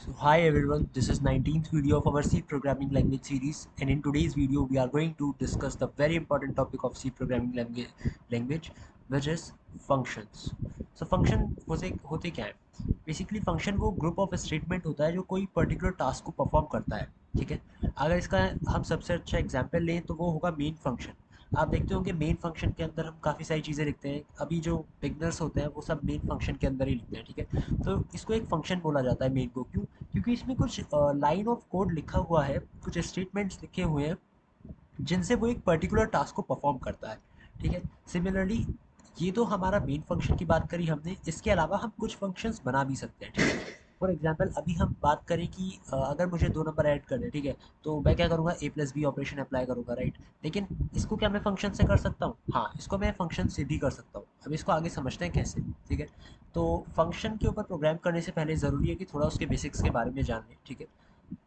So hi everyone, this is 19th video of our C programming language series, and in today's video we are going to discuss the very important topic of C programming language which is functions. So function होते क्या है? Basically function वो group of statement होता है जो कोई particular task को perform करता है। ठीक है, अगर इसका हम सबसे अच्छा एग्जांपल लें तो वो होगा मेन फंक्शन। आप देखते होंगे मेन फंक्शन के अंदर हम काफ़ी सारी चीज़ें लिखते हैं। अभी जो बिगनर्स होते हैं वो सब मेन फंक्शन के अंदर ही लिखते हैं। ठीक है, तो इसको एक फंक्शन बोला जाता है मेन को। क्यों? क्योंकि इसमें कुछ लाइन ऑफ कोड लिखा हुआ है, कुछ स्टेटमेंट्स लिखे हुए हैं जिनसे वो एक पर्टिकुलर टास्क को परफॉर्म करता है। ठीक है, सिमिलरली ये तो हमारा मेन फंक्शन की बात करी हमने। इसके अलावा हम कुछ फंक्शंस बना भी सकते हैं। ठीक है, फॉर एग्जाम्पल अभी हम बात करें कि अगर मुझे दो नंबर ऐड करने, ठीक है, तो मैं क्या करूँगा, ए प्लस बी ऑपरेशन अप्लाई करूँगा, राइट। लेकिन इसको क्या मैं फंक्शन से कर सकता हूँ? हाँ, इसको मैं फंक्शन से भी कर सकता हूँ। अब इसको आगे समझते हैं कैसे। ठीक है, तो फंक्शन के ऊपर प्रोग्राम करने से पहले ज़रूरी है कि थोड़ा उसके बेसिक्स के बारे में जान लें। ठीक है,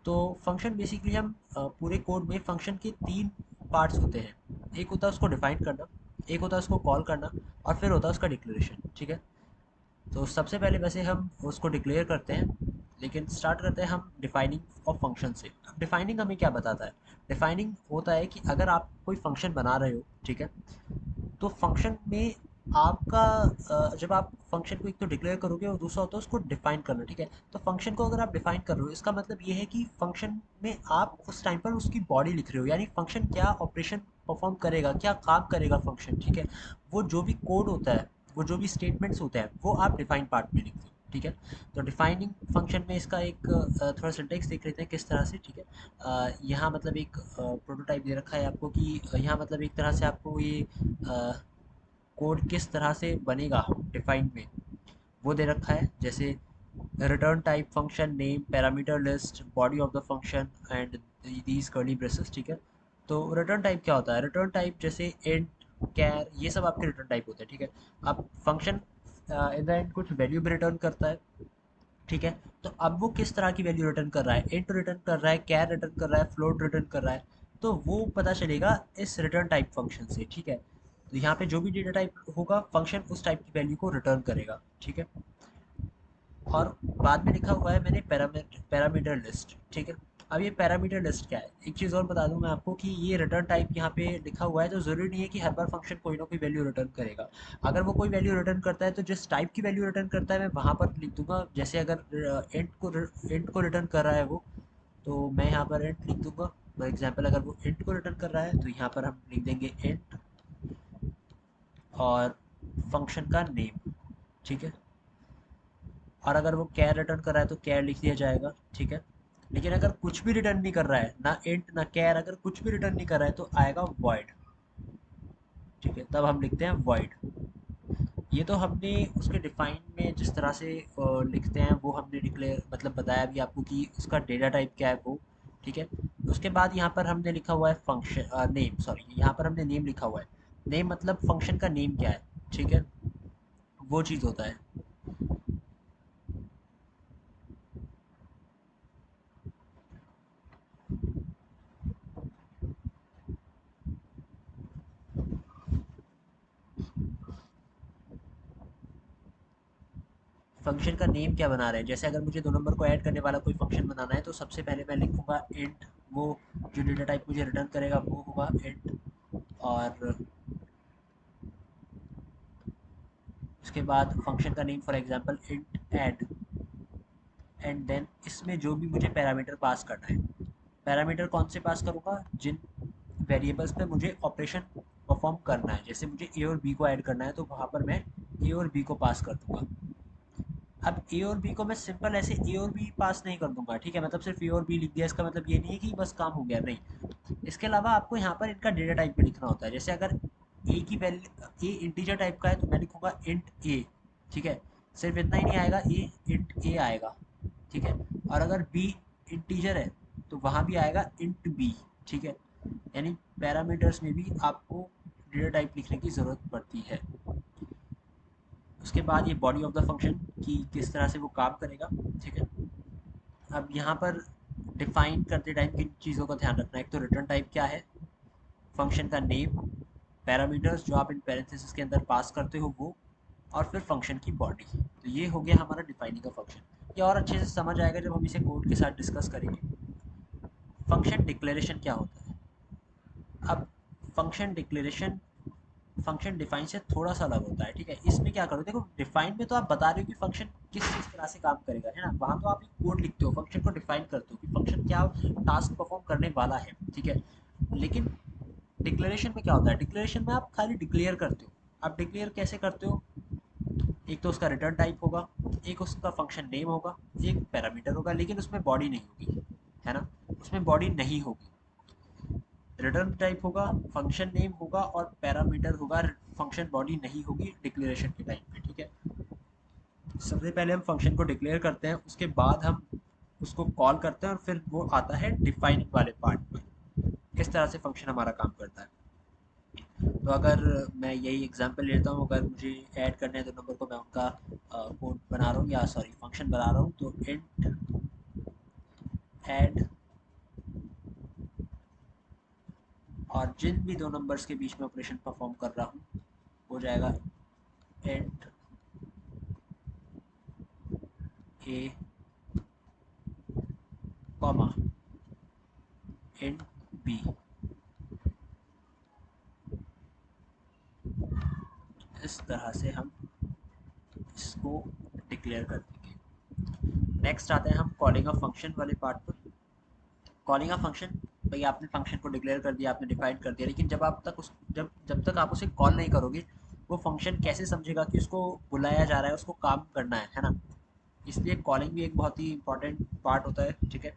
तो फंक्शन बेसिकली हम पूरे कोड में फंक्शन के तीन पार्ट्स होते हैं। एक होता है उसको डिफाइन करना, एक होता है उसको कॉल करना, और फिर होता है उसका डिक्लेरेशन। ठीक है, तो सबसे पहले वैसे हम उसको डिक्लेयर करते हैं, लेकिन स्टार्ट करते हैं हम डिफाइनिंग ऑफ फंक्शन से। डिफाइनिंग हमें क्या बताता है? डिफाइनिंग होता है कि अगर आप कोई फंक्शन बना रहे हो, ठीक है, तो फंक्शन में आपका जब आप फंक्शन को एक तो डिक्लेयर करोगे और दूसरा होता है उसको डिफाइन करना। ठीक है, तो फंक्शन को अगर आप डिफाइन कर रहे हो, इसका मतलब ये है कि फंक्शन में आप उस टाइम पर उसकी बॉडी लिख रहे हो, यानी फंक्शन क्या ऑपरेशन परफॉर्म करेगा, क्या काम करेगा फंक्शन। ठीक है, वो जो भी कोड होता है, वो जो भी स्टेटमेंट्स होते हैं, वो आप डिफाइन पार्ट में लिखते हो। ठीक है, तो डिफाइनिंग फंक्शन में इसका एक थोड़ा सिंटेक्स देख लेते हैं किस तरह से। ठीक है, यहाँ मतलब एक प्रोटोटाइप दे रखा है आपको कि यहाँ मतलब एक तरह से आपको ये कोड किस तरह से बनेगा डिफाइन में, वो दे रखा है। जैसे return type function name parameter list body of the function and these curly braces. ठीक है, तो रिटर्न टाइप क्या होता है? रिटर्न टाइप जैसे इंट, कैर, ये सब आपके रिटर्न टाइप होते हैं। ठीक है, अब फंक्शन इन द एंड कुछ वैल्यू भी रिटर्न करता है। ठीक है, तो अब वो किस तरह की वैल्यू रिटर्न कर रहा है, इंट रिटर्न कर रहा है, कैर रिटर्न कर रहा है, फ्लोट रिटर्न कर रहा है, तो वो पता चलेगा इस रिटर्न टाइप फंक्शन से। ठीक है, तो यहाँ पे जो भी डेटा टाइप होगा फंक्शन उस टाइप की वैल्यू को रिटर्न करेगा। ठीक है, और बाद में लिखा हुआ है मैंने पैरामीटर लिस्ट। ठीक है, अब ये पैरामीटर लिस्ट क्या है? एक चीज़ और बता दूं मैं आपको कि ये रिटर्न टाइप यहाँ पे लिखा हुआ है, तो ज़रूरी नहीं है कि हर बार फंक्शन कोई ना कोई वैल्यू रिटर्न करेगा। अगर वो कोई वैल्यू रिटर्न करता है तो जिस टाइप की वैल्यू रिटर्न करता है मैं वहाँ पर लिख दूंगा। जैसे अगर इंट को रिटर्न कर रहा है वो, तो मैं यहाँ पर इंट लिख दूंगा। फॉर एग्जाम्पल अगर वो इंट को रिटर्न कर रहा है तो यहाँ पर हम लिख देंगे इंट और फंक्शन का नेम। ठीक है, और अगर वो कैर रिटर्न कर रहा है तो कैर लिख दिया जाएगा। ठीक है, लेकिन अगर कुछ भी रिटर्न नहीं कर रहा है, ना इंट ना कैर, अगर कुछ भी रिटर्न नहीं कर रहा है तो आएगा void। ठीक है, तब हम लिखते हैं void। ये तो हमने उसके डिफाइन में जिस तरह से लिखते हैं वो हमने डिक्लेयर मतलब बताया भी आपको कि उसका डेटा टाइप क्या है वो। ठीक है, उसके बाद यहाँ पर हमने लिखा हुआ है फंक्शन नेम, सॉरी यहाँ पर हमने नेम लिखा हुआ है। नेम मतलब फंक्शन का नेम क्या है। ठीक है, वो चीज़ होता है। फंक्शन का नेम क्या बना रहे हैं? जैसे अगर मुझे दो नंबर को ऐड करने वाला कोई फंक्शन बनाना है तो सबसे पहले मैं लिखूंगा इंट, वो जो डेटा टाइप मुझे रिटर्न करेगा वो होगा इंट, और उसके बाद फंक्शन का name for example int add, and then इसमें जो भी मुझे पैरामीटर पास करना है। पैरामीटर कौन से पास करूंगा? जिन वेरिएबल्स पे मुझे ऑपरेशन परफॉर्म करना है। जैसे मुझे ए और बी को ऐड करना है तो वहाँ पर मैं ए और बी को पास कर दूंगा। अब ए और बी को मैं सिंपल ऐसे ए और बी पास नहीं कर दूंगा। ठीक है, मतलब सिर्फ ए और बी लिख दिया, इसका मतलब ये नहीं है कि बस काम हो गया, नहीं। इसके अलावा आपको यहाँ पर इनका डेटा टाइप भी लिखना होता है। जैसे अगर ए की वैल्यू ए इंटीजर टाइप का है तो मैं लिखूंगा इंट ए। ठीक है, सिर्फ इतना ही नहीं आएगा, ए इंट ए आएगा। ठीक है, और अगर बी इंटीजर है तो वहाँ भी आएगा इंट बी। ठीक है, यानी पैरामीटर्स में भी आपको डेटा टाइप लिखने की ज़रूरत पड़ती है। उसके बाद ये बॉडी ऑफ द फंक्शन कि किस तरह से वो काम करेगा। ठीक है, अब यहाँ पर डिफाइन करते टाइम किन चीज़ों का ध्यान रखना है? एक तो रिटर्न टाइप क्या है, फंक्शन का नेम, पैरामीटर्स जो आप इन पैरेंथेसिस के अंदर पास करते हो वो, और फिर फंक्शन की बॉडी। तो ये हो गया हमारा डिफाइनिंग का फंक्शन। ये और अच्छे से समझ आएगा जब हम इसे कोड के साथ डिस्कस करेंगे। फंक्शन डिक्लेरेशन क्या होता है? अब फंक्शन डिक्लेरेशन फंक्शन डिफाइन से थोड़ा सा अलग होता है, ठीक है। इसमें क्या करो, देखो डिफाइन में तो आप बता रहे हो कि फंक्शन किस किस तरह से काम करेगा, है ना। वहाँ तो आप एक कोड लिखते हो, फंक्शन को डिफाइन करते हो कि फंक्शन क्या टास्क परफॉर्म करने वाला है, ठीक है। लेकिन डिक्लेरेशन में क्या होता है, डिक्लेरेशन में आप खाली डिक्लेयर करते हो। आप डिक्लेयर कैसे करते हो, एक तो उसका रिटर्न टाइप होगा, एक उसका फंक्शन नेम होगा, एक पैरामीटर होगा, लेकिन उसमें बॉडी नहीं होगी, है ना। उसमें बॉडी नहीं होगी, रिटर्न टाइप होगा, फंक्शन नेम होगा और पैरामीटर होगा, फंक्शन बॉडी नहीं होगी डिक्लेरेशन के टाइम पे, ठीक है। सबसे पहले हम फंक्शन को डिक्लेयर करते हैं, उसके बाद हम उसको कॉल करते हैं और फिर वो आता है डिफाइन वाले पार्ट में। इस तरह से फंक्शन हमारा काम करता है। तो अगर मैं यही एग्जांपल लेता हूँ, अगर मुझे ऐड करने हैं तो नंबर को मैं उनका कोड बना रहा हूँ, या सॉरी फंक्शन बना रहा हूँ, तो इंट ऐड, और जिन भी दो नंबर्स के बीच में ऑपरेशन परफॉर्म कर रहा हूँ हो जाएगा इंट ए कॉमा इंट बी। इस तरह से हम इसको डिक्लेयर कर देंगे। नेक्स्ट आते हैं हम कॉलिंग ऑफ फंक्शन वाले पार्ट पर। कॉलिंग ऑफ फंक्शन, भाई आपने फंक्शन को डिक्लेयर कर दिया, आपने डिफाइन कर दिया, लेकिन जब तक आप उसे कॉल नहीं करोगे, वो फंक्शन कैसे समझेगा कि उसको बुलाया जा रहा है, उसको काम करना है ना। इसलिए कॉलिंग भी एक बहुत ही इंपॉर्टेंट पार्ट होता है, ठीक है।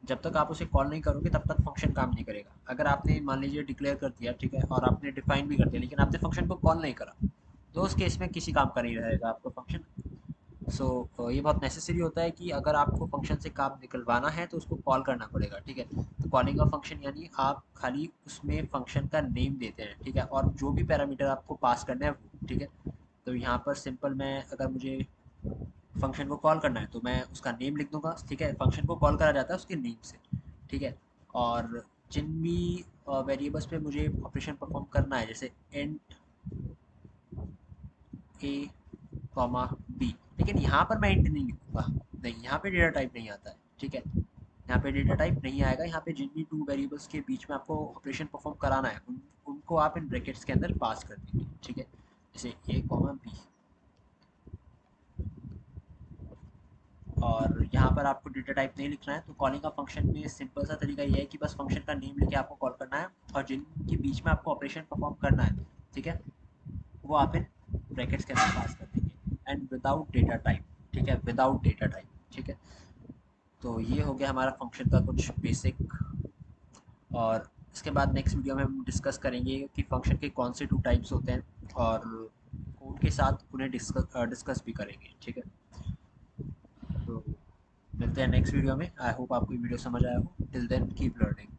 जब तक आप उसे कॉल नहीं करोगे तब तक फंक्शन काम नहीं करेगा। अगर आपने मान लीजिए डिक्लेयर कर दिया, ठीक है, और आपने डिफाइन भी कर दिया, लेकिन आपने फंक्शन को कॉल नहीं करा, तो उस केस में किसी काम का नहीं रहेगा आपका फंक्शन। सो ये बहुत नेसेसरी होता है कि अगर आपको फंक्शन से काम निकलवाना है तो उसको कॉल करना पड़ेगा, ठीक है। तो कॉलिंग ऑफ फंक्शन यानी आप खाली उसमें फंक्शन का नेम देते हैं, ठीक है, और जो भी पैरामीटर आपको पास करना है वो, ठीक है। तो यहाँ पर सिंपल मैं, अगर मुझे फंक्शन को कॉल करना है तो मैं उसका नेम लिख दूंगा, ठीक है। फंक्शन को कॉल करा जाता है उसके नेम से, ठीक है। और जिन भी वेरिएबल्स पे मुझे ऑपरेशन परफॉर्म करना है, जैसे इंट ए कॉमा बी, लेकिन यहाँ पर मैं इंट नहीं लिखूंगा, नहीं, यहाँ पे डेटा टाइप नहीं आता है, ठीक है। यहाँ पे डेटा टाइप नहीं आएगा, यहाँ पे जिन भी टू वेरिएबल्स के बीच में आपको ऑपरेशन परफॉर्म कराना है उनको आप इन ब्रैकेट्स के अंदर पास कर देंगे, ठीक है। जैसे ए कॉमा बी, और यहाँ पर आपको डेटा टाइप नहीं लिखना है। तो कॉलिंग का फंक्शन में सिंपल सा तरीका ये है कि बस फंक्शन का नेम लेके आपको कॉल करना है, और जिनके बीच में आपको ऑपरेशन परफॉर्म करना है, ठीक है, वो आप इन ब्रैकेट्स के अंदर पास कर देंगे, एंड विदाउट डेटा टाइप, ठीक है, विदाउट डेटा टाइप, ठीक है। तो ये हो गया हमारा फंक्शन का कुछ बेसिक। और इसके बाद नेक्स्ट वीडियो में हम डिस्कस करेंगे कि फंक्शन के कौन से टू टाइप्स होते हैं, और कोड के साथ उन्हें डिस्कस भी करेंगे, ठीक है। तो मिलते हैं नेक्स्ट वीडियो में। आई होप आपको ये वीडियो समझ आया हो। Till then keep learning.